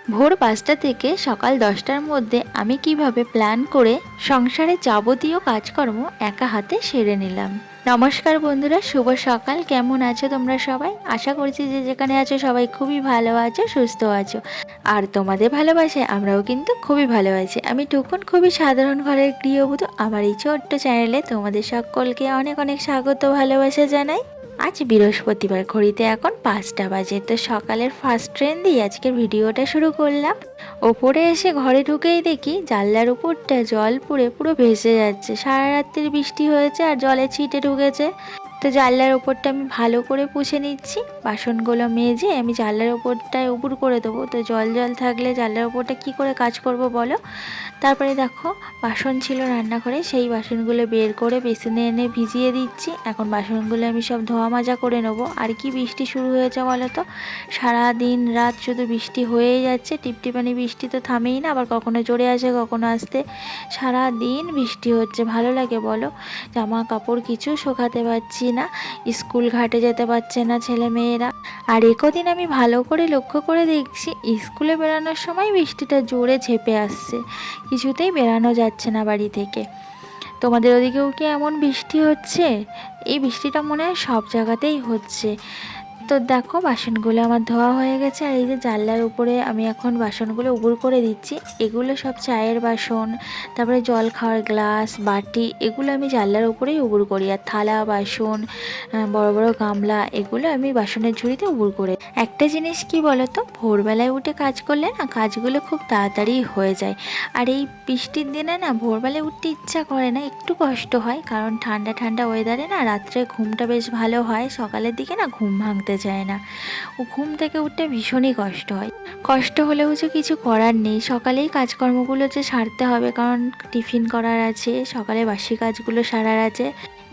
ভোর ৫টা থেকে সকাল ১০টার মধ্যে আমি কিভাবে প্ল্যান করে সংসারে যাবতীয় কাজকর্ম একা হাতে সেরে নিলাম। নমস্কার বন্ধুরা, শুভ সকাল। কেমন আছো তোমরা সবাই? আশা করছি যে যেখানে আছো সবাই খুবই ভালো আছো, সুস্থ আছো। আর তোমাদের ভালোবাসায় আমরাও কিন্তু খুবই ভালো আছি। আমি টুকুন, খুবই সাধারণ ঘরের গৃহবধূ। আমার এই ছোট্ট চ্যানেলে তোমাদের সকলকে অনেক অনেক স্বাগত, ভালোবাসা জানাই। আজ বৃহস্পতিবার, ঘড়িতে এখন 5টা বাজে। তো সকালের ফার্স্ট ট্রেন দিয়ে আজকের ভিডিওটা শুরু করলাম। ওপরে এসে ঘরে ঢুকেই দেখি জানলার উপরটা জল পুড়ে পুরো ভেসে যাচ্ছে। সারা রাত্রির বৃষ্টি হয়েছে আর জলে ছিটে ঢুকেছে। তো জানলার ওপরটা আমি ভালো করে পুছে নিচ্ছি। বাসনগুলো মেজে আমি জানলার ওপরটায় উপুড় করে দেবো। তো জল জল থাকলে জানলার ওপরটা কি করে কাজ করব বলো। তারপরে দেখো বাসন ছিল রান্নাঘরে, সেই বাসনগুলো বের করে বেসিনে এনে ভিজিয়ে দিচ্ছি। এখন বাসনগুলো আমি সব ধোয়া মাজা করে নেবো। আর কি বৃষ্টি শুরু হয়েছে বলো তো, সারা দিন রাত শুধু বৃষ্টি হয়েই যাচ্ছে। টিপটিপানি বৃষ্টি তো থামেই না, আবার কখনো জোরে আসে কখনো আসতে। সারা দিন বৃষ্টি হচ্ছে, ভালো লাগে বলো? জামা কাপড় কিছু শোকাতে পারছি না, স্কুল ঘাটে যেতে পারছে না ছেলে মেয়েরা। আর একদিন আমি ভালো করে লক্ষ্য করে দেখছি স্কুলে বেরানোর সময় বৃষ্টিটা জোরে ঝেঁপে আসছে, কিছুতেই বেরানো যাচ্ছে না বাড়ি থেকে। তোমাদের ওদিকেও কি এমন বৃষ্টি হচ্ছে? এই বৃষ্টিটা মনে হয় সব জায়গাতেই হচ্ছে। তো দেখো বাসনগুলো আমার ধোয়া হয়ে গেছে। আর এই যে জানলার উপরে আমি এখন বাসনগুলো উবুড় করে দিচ্ছি। এগুলো সব চায়ের বাসন, তারপরে জল খাওয়ার গ্লাস, বাটি, এগুলো আমি জানলার উপরেই উবুড় করি। আর থালা বাসন, বড় বড় গামলা, এগুলো আমি বাসনের ঝুড়িতে উবুড় করে। একটা জিনিস কি বলো তো, ভোরবেলায় উঠে কাজ করলে না কাজগুলো খুব তাড়াতাড়ি হয়ে যায়। আর এই বৃষ্টির দিনে না ভোরবেলায় উঠতে ইচ্ছা করে না, একটু কষ্ট হয়। কারণ ঠান্ডা ঠান্ডা ওয়েদারে না রাত্রে ঘুমটা বেশ ভালো হয়, সকালের দিকে না ঘুম ভাঙতে চায় না। ও ঘুম থেকে উঠতে ভীষণই কষ্ট হয়। কষ্ট হলেও যে কিছু করার নেই, সকালেই কাজকর্মগুলো যে সারতে হবে, কারণ টিফিন করার আছে, সকালে বাসি কাজগুলো সারার আছে।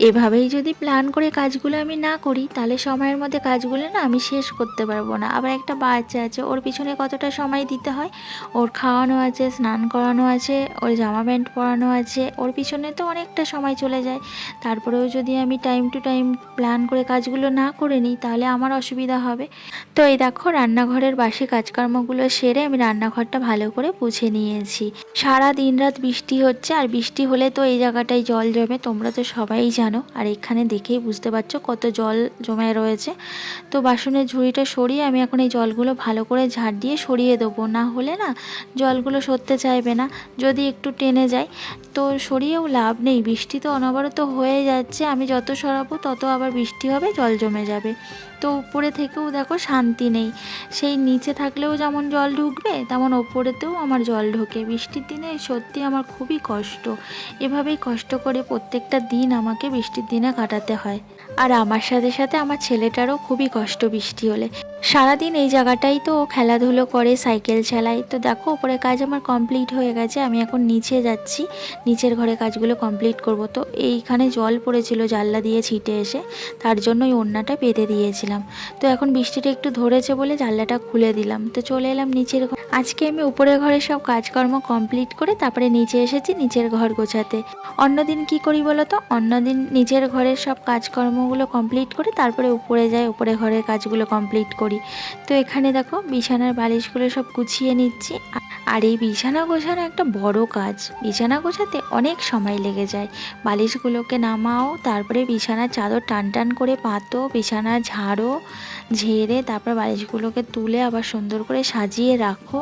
এভাবেই যদি প্ল্যান করে কাজগুলো আমি না করি তাহলে সময়ের মধ্যে কাজগুলো না আমি শেষ করতে পারবো না। আবার একটা বাচ্চা আছে, ওর পিছনে কতটা সময় দিতে হয়। ওর খাওয়ানো আছে, স্নান করানো আছে, ওর জামা প্যান্ট পরানো আছে, ওর পিছনে তো অনেকটা সময় চলে যায়। তারপরেও যদি আমি টাইম টু টাইম প্ল্যান করে কাজগুলো না করে নিই তাহলে আমার অসুবিধা হবে। তো এই দেখো রান্নাঘরের বাসি কাজকর্মগুলো সেরে আমি রান্নাঘরটা ভালো করে পুছে নিয়েছি। সারা দিন রাত বৃষ্টি হচ্ছে, আর বৃষ্টি হলে তো এই জায়গাটায় জল জমে, তোমরা তো সবাই জানো। আর এখানে দেখেই বুঝতে পারছো কত জল জমে রয়েছে। তো বাসনের ঝুড়িটা সরিয়ে আমি এখন এই জলগুলো ভালো করে ঝাড় দিয়ে সরিয়ে দেবো, না হলে না জলগুলো সরতে চাইবে না যদি একটু টেনে যায়। তো সরিয়েও লাভ নেই, বৃষ্টি তো অনবরত হয়ে যাচ্ছে। আমি যত সরাবো তত আবার বৃষ্টি হবে, জল জমে যাবে। তো উপরে থেকেও দেখো শান্তি নেই, সেই নিচে থাকলেও যেমন জল ঢুকবে তেমন ওপরেতেও আমার জল ঢোকে। বৃষ্টির দিনে সত্যি আমার খুবই কষ্ট। এভাবেই কষ্ট করে প্রত্যেকটা দিন আমাকে বৃষ্টির দিনে কাটাতে হয়। আর আমার সাথে সাথে আমার ছেলেটারও খুবই কষ্ট বৃষ্টি হলে। সারাদিন এই জায়গাটাই তো ও খেলাধুলো করে, সাইকেল চালায়। তো দেখো উপরে কাজ আমার কমপ্লিট হয়ে গেছে, আমি এখন নিচে যাচ্ছি, নিচের ঘরে কাজগুলো কমপ্লিট করব। তো এইখানে জল পড়েছিল জানলা দিয়ে ছিটে এসে, তার জন্য ওই ওড়নাটা বেঁধে দিয়েছিলাম। তো এখন বৃষ্টিটা একটু ধরেছে বলে জানলাটা খুলে দিলাম। তো চলে এলাম নিচের ঘর। আজকে আমি উপরের ঘরে সব কাজকর্ম কমপ্লিট করে তারপরে নিচে এসেছি নিচের ঘর গোছাতে। অন্যদিন কি করি বলো তো, অন্যদিন নিচের ঘরের সব কাজকর্মগুলো কমপ্লিট করে তারপরে উপরে যাই, উপরে ঘরের কাজগুলো কমপ্লিট করি। তো এখানে দেখো বিছানার বালিশগুলো সব গুছিয়ে নিচ্ছি। আর এই বিছানা গোছানো একটা বড় কাজ, বিছানা গোছাতে অনেক সময় লেগে যায়। বালিশগুলোকে নামাও, তারপরে বিছানার চাদর টান টান করে পাতো, বিছানা ঝাড়ো, ঝেড়ে তারপর বালিশগুলোকে তুলে আবার সুন্দর করে সাজিয়ে রাখো।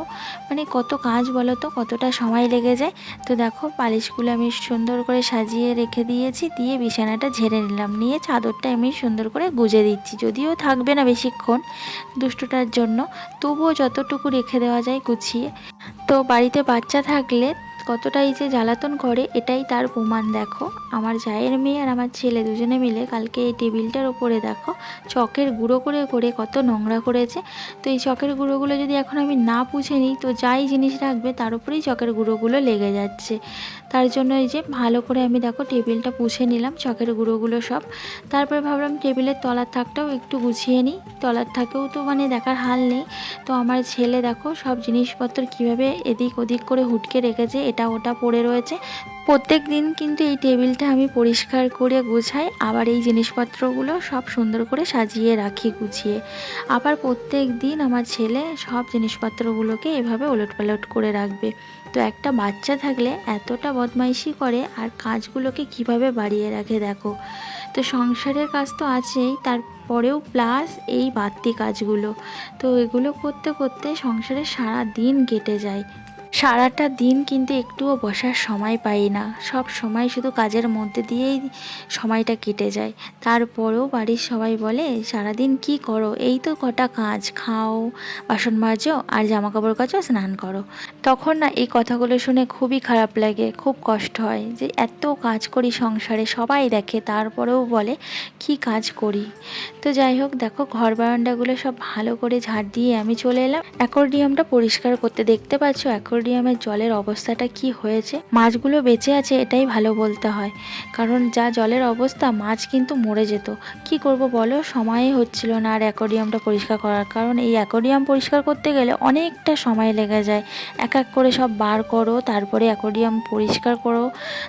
মানে কত কাজ বলো তো, কতটা সময় লেগে যায়। তো দেখো বালিশগুলো আমি সুন্দর করে সাজিয়ে রেখে দিয়েছি, দিয়ে বিছানাটা ঝেড়ে নিলাম, নিয়ে চাদরটা আমি সুন্দর করে গুজে দিচ্ছি। যদিও থাকবে না বেশিক্ষণ দুষ্টটার জন্য, তবুও যতটুকু রেখে দেওয়া যায় গুছিয়ে। তো বাড়িতে বাচ্চা থাকলে কতটাই যে জ্বালাতন করে এটাই তার প্রমাণ। দেখো আমার জায়ের মেয়ে আর আমার ছেলে দুজনে মিলে কালকে এই টেবিলটার ওপরে দেখো চকের গুঁড়ো করে করে কত নোংরা করেছে। তো এই চকের গুঁড়োগুলো যদি এখন আমি না পুছে নিই তো যাই জিনিস রাখবে তার উপরেই চকের গুঁড়োগুলো লেগে যাচ্ছে। তার জন্য এই যে ভালো করে আমি দেখো টেবিলটা পুছে নিলাম চকের গুঁড়োগুলো সব। তারপরে ভাবলাম টেবিলের তলার থাকটাও একটু গুছিয়ে নিই, তলার থাকেও তো মানে দেখার হাল নেই। তো আমার ছেলে দেখো সব জিনিসপত্র কীভাবে এদিক ওদিক করে হুটকে রেখেছে, এটা ওটা পড়ে রয়েছে। প্রত্যেক দিন কিন্তু এই টেবিলটা আমি পরিষ্কার করে গুছাই, আবার এই জিনিসপত্রগুলো সব সুন্দর করে সাজিয়ে রাখি গুছিয়ে। আবার প্রত্যেক দিন আমার ছেলে সব জিনিসপত্রগুলোকে এভাবে ওলটপালট করে রাখবে। তো একটা বাচ্চা থাকলে এতটা বদমাইশি করে আর কাজগুলোকে কিভাবে বাড়িয়ে রাখে দেখো। তো সংসারের কাজ তো আছেই, তারপরেও প্লাস এই বাড়তি কাজগুলো, তো এগুলো করতে করতে সংসারে সারা দিন কেটে যায়। সারাটা দিন কিন্তু একটুও বসার সময় পাই না, সব সময় শুধু কাজের মধ্যে দিয়েই সময়টা কেটে যায়। তারপরেও বাড়ির সবাই বলে সারাদিন কি করো, এই তো কটা কাজ, খাও, বাসন মাজো আর জামা কাপড় কাচো, স্নান করো। তখন না এই কথাগুলো শুনে খুবই খারাপ লাগে, খুব কষ্ট হয় যে এত কাজ করি সংসারে, সবাই দেখে তারপরেও বলে কি কাজ করি। তো যাই হোক, দেখো ঘর বারান্দাগুলো সব ভালো করে ঝাড় দিয়ে আমি চলে এলাম অ্যাকোয়ারিয়ামটা পরিষ্কার করতে। দেখতে পাচ্ছ অ্যাকোয়ারিয়ামের জলের অবস্থাটা কি হয়েছে। মাছগুলো বেঁচে আছে এটাই ভালো বলতে হয়, কারণ যা জলের অবস্থা মাছ কিন্তু মরে যেত। কি করব বলো, সময়ই হচ্ছিল না আর অ্যাকোয়ারিয়ামটা পরিষ্কার করার, কারণ এই অ্যাকোয়ারিয়াম পরিষ্কার করতে গেলে অনেকটা সময় লেগে যায়। এক এক করে সব বার করো, তারপরে অ্যাকোয়ারিয়াম পরিষ্কার করো,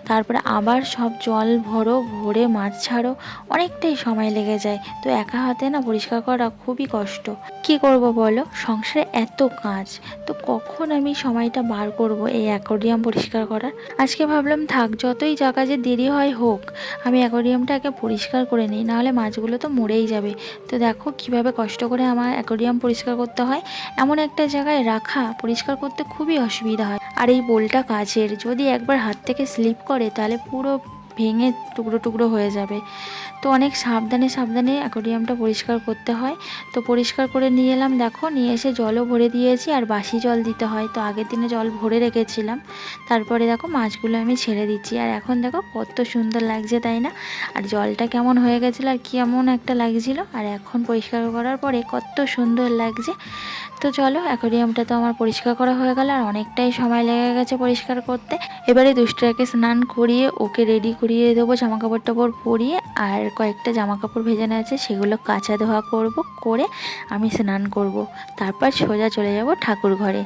তারপরে আবার সব জল ভরো, ভরে মাছ ছাড়ো, অনেকটাই সময় লেগে যায়। তো একা হাতে না পরিষ্কার করা খুবই কষ্ট। কি করব বলো, সংসারে এত কাজ, তো কখন আমি সময়টা বার করব এই অ্যাকোয়ারিয়াম পরিষ্কার করার। আজকে ভাবলাম থাক, যতই যা কাজে দেরি হয় হোক, আমি অ্যাকোয়ারিয়ামটা আগে পরিষ্কার করে নিই, নাহলে মাছগুলো তো মরেই যাবে। তো দেখো কিভাবে কষ্ট করে আমার অ্যাকোয়ারিয়াম পরিষ্কার করতে হয়। এমন একটা জায়গায় রাখা, পরিষ্কার করতে খুবই অসুবিধা হয়। আর এই বোলটা কাচের, যদি একবার হাত থেকে স্লিপ করে তাহলে পুরো ভেঙে টুকরো টুকরো হয়ে যাবে। তো অনেক সাবধানে সাবধানে অ্যাকোয়ারিয়ামটা পরিষ্কার করতে হয়। তো পরিষ্কার করে নিয়ে এলাম, দেখো নিয়ে এসে জলও ভরে দিয়েছি, আর বাসি জল দিতে হয়, তো আগের দিনে জল ভরে রেখেছিলাম। তারপরে দেখো মাছগুলো আমি ছেড়ে দিচ্ছি, আর এখন দেখো কত সুন্দর লাগছে তাই না। আর জলটা কেমন হয়ে গেছিলো আর কেমন একটা লাগছিলো, আর এখন পরিষ্কার করার পরে কত সুন্দর লাগছে। তো চলো, অ্যাকোয়ারিয়ামটা তো আমার পরিষ্কার করা হয়ে গেল, আর অনেকটাই সময় লেগে গেছে পরিষ্কার করতে। এবারে দুষ্টটাকে স্নান করিয়ে ওকে রেডি করিয়ে দেবো, জামা কাপড় টাপড় পরিয়ে, আর কয়েকটা জামা কাপড় ভেজানো আছে সেগুলো কাচা ধোয়া করব, করে আমি স্নান করব। তারপর সোজা চলে যাব ঠাকুর ঘরে।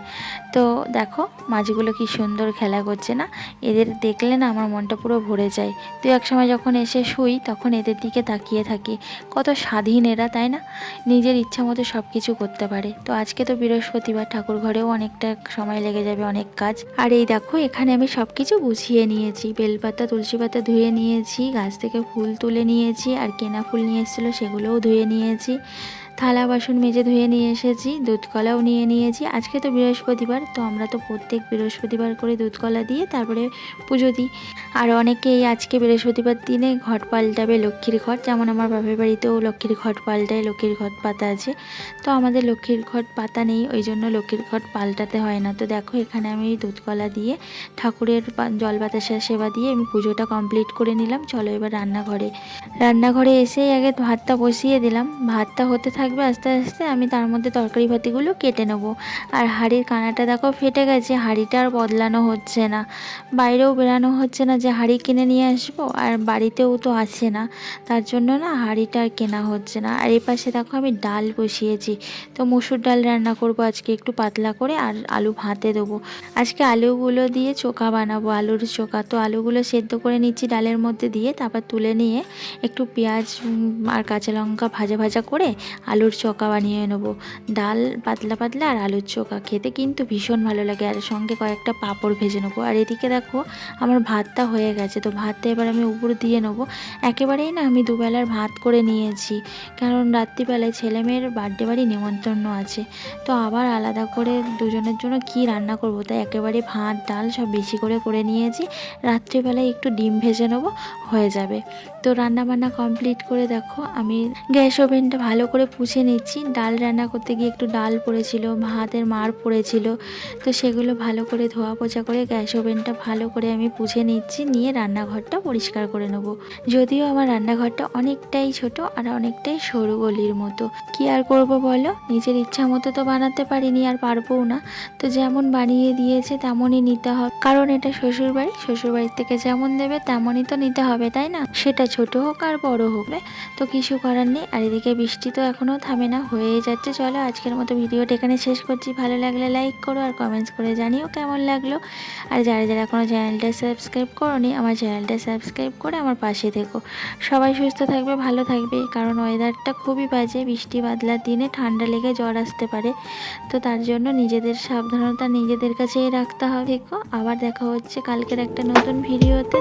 তো দেখো মাছগুলো কি সুন্দর খেলা করছে না, এদের দেখলে না আমার মনটা পুরো ভরে যায়। তো এক সময় যখন এসে শুই তখন এদের দিকে তাকিয়ে থাকি, কত স্বাধীন এরা তাই না, নিজের ইচ্ছা মতো সব কিছু করতে পারে। তো আজকে তো বৃহস্পতিবার, ঠাকুর ঘরেও অনেকটা সময় লেগে যাবে, অনেক কাজ। আর এই দেখো এখানে আমি সব কিছু গুছিয়ে নিয়েছি, বেলপাতা তুলসী পাতা ধুয়ে নিয়েছি, গাছ থেকে ফুল তুলে নিয়েছি, আর কেনা ফুল নিয়ে এসেছিলো সেগুলোও ধুয়ে নিয়েছি, থালা বাসন মেজে ধুয়ে নিয়ে এসেছি, দুধ কলাও নিয়ে নিয়েছি। আজকে তো বৃহস্পতিবার, তো আমরা তো প্রত্যেক বৃহস্পতিবার করে দুধ কলা দিয়ে তারপরে পুজো দিই। আর অনেকেই আজকে বৃহস্পতিবার দিনে ঘট পাল্টাবে, লক্ষ্মীর ঘট, যেমন আমার বাপের বাড়িতেও লক্ষ্মীর ঘট পাল্টায়, লক্ষ্মীর ঘট পাতা আছে। তো আমাদের লক্ষ্মীর ঘট পাতা নেই, ওই জন্য লক্ষ্মীর ঘট পাল্টাতে হয় না। তো দেখো এখানে আমি দুধ কলা দিয়ে ঠাকুরের জল বাতাসা সেবা দিয়ে আমি পুজোটা কমপ্লিট করে নিলাম। চলো এবার রান্নাঘরে এসেই আগে ভাতটা বসিয়ে দিলাম, ভাতটা হতে থাকবে আস্তে আস্তে, আমি তার মধ্যে তরকারি ভাতিগুলো কেটে নেবো। আর হাঁড়ির কানাটা দেখো ফেটে গেছে, হাঁড়িটা আর বদলানো হচ্ছে না, বাইরেও বেরানো হচ্ছে না যে হাঁড়ি কিনে নিয়ে আসবো, আর বাড়িতেও তো আসে না, তার জন্য না হাঁড়িটা আর কেনা হচ্ছে না। আর এই পাশে দেখো আমি ডাল বসিয়েছি, তো মুসুর ডাল রান্না করব আজকে একটু পাতলা করে, আর আলু ভাতে দেবো। আজকে আলুগুলো দিয়ে চোখা বানাবো, আলুর চোখা। তো আলুগুলো সেদ্ধ করে নিচ্ছি ডালের মধ্যে দিয়ে, তারপর তুলে নিয়ে একটু পেঁয়াজ আর কাঁচা লঙ্কা ভাজা ভাজা করে আলুর চোখা বানিয়ে নেবো। ডাল পাতলা পাতলা আর আলুর চোখা খেতে কিন্তু ভীষণ ভালো লাগে, আর সঙ্গে কয়েকটা পাঁপড় ভেজে নেবো। আর এদিকে দেখো আমার ভাতটা হয়ে গেছে, তো ভাতটা এবার আমি উপর দিয়ে নেবো। একেবারেই না আমি দুবেলার ভাত করে নিয়েছি, কারণ রাত্রিবেলায় ছেলেমেয়ের বার্থডে বাড়ি নেমন্তন্ন আছে, তো আবার আলাদা করে দুজনের জন্য কি রান্না করব, তাই একেবারে ভাত ডাল সব বেশি করে করে নিয়েছি। রাত্রিবেলায় একটু ডিম ভেজে নেবো, হয়ে যাবে। তো রান্না বান্না কমপ্লিট করে দেখো আমি গ্যাস ওভেনটা ভালো করে পুছে নিচ্ছি। ডাল রান্না করতে গিয়ে একটু ডাল পড়েছিল, ভাতের মার পড়েছিল, তো সেগুলো ভালো করে ধোয়া পোছা করে গ্যাস ওভেনটা ভালো করে আমি পুছে নিচ্ছি, নিয়ে রান্নাঘরটা পরিষ্কার করে নেব। যদিও আমার রান্নাঘরটা অনেকটাই ছোট আর অনেকটাই সরু গলির মতো, কি আর করব বলো, নিজের ইচ্ছা মতো তো বানাতে পারিনি আর পারবও না। তো যেমন বানিয়ে দিয়েছে তেমনই নিতে হবে, কারণ এটা শ্বশুরবাড়ি, শ্বশুরবাড়ির থেকে যেমন দেবে তেমনই তো নিতে হবে তাই না, সেটা ছোট হোক আর বড় হোক। তো কিছু করার নেই। আর এদিকে বৃষ্টি তো এখনো এখনও থামে না, হয়েই যাচ্ছে। চলো আজকের মতো ভিডিওটা এখানে শেষ করছি। ভালো লাগলে লাইক করো আর কমেন্টস করে জানিও কেমন লাগলো। আর যারা যারা এখনও চ্যানেলটা সাবস্ক্রাইব করোনি, আমার চ্যানেলটা সাবস্ক্রাইব করে আমার পাশে থেকো। সবাই সুস্থ থাকবে, ভালো থাকবে, কারণ ওয়েদারটা খুবই বাজে। বৃষ্টি বাদলার দিনে ঠান্ডা লেগে জ্বর আসতে পারে, তো তার জন্য নিজেদের সাবধানতা নিজেদের কাছেই রাখতে হবে। দেখো আবার দেখা হচ্ছে কালকের একটা নতুন ভিডিওতে।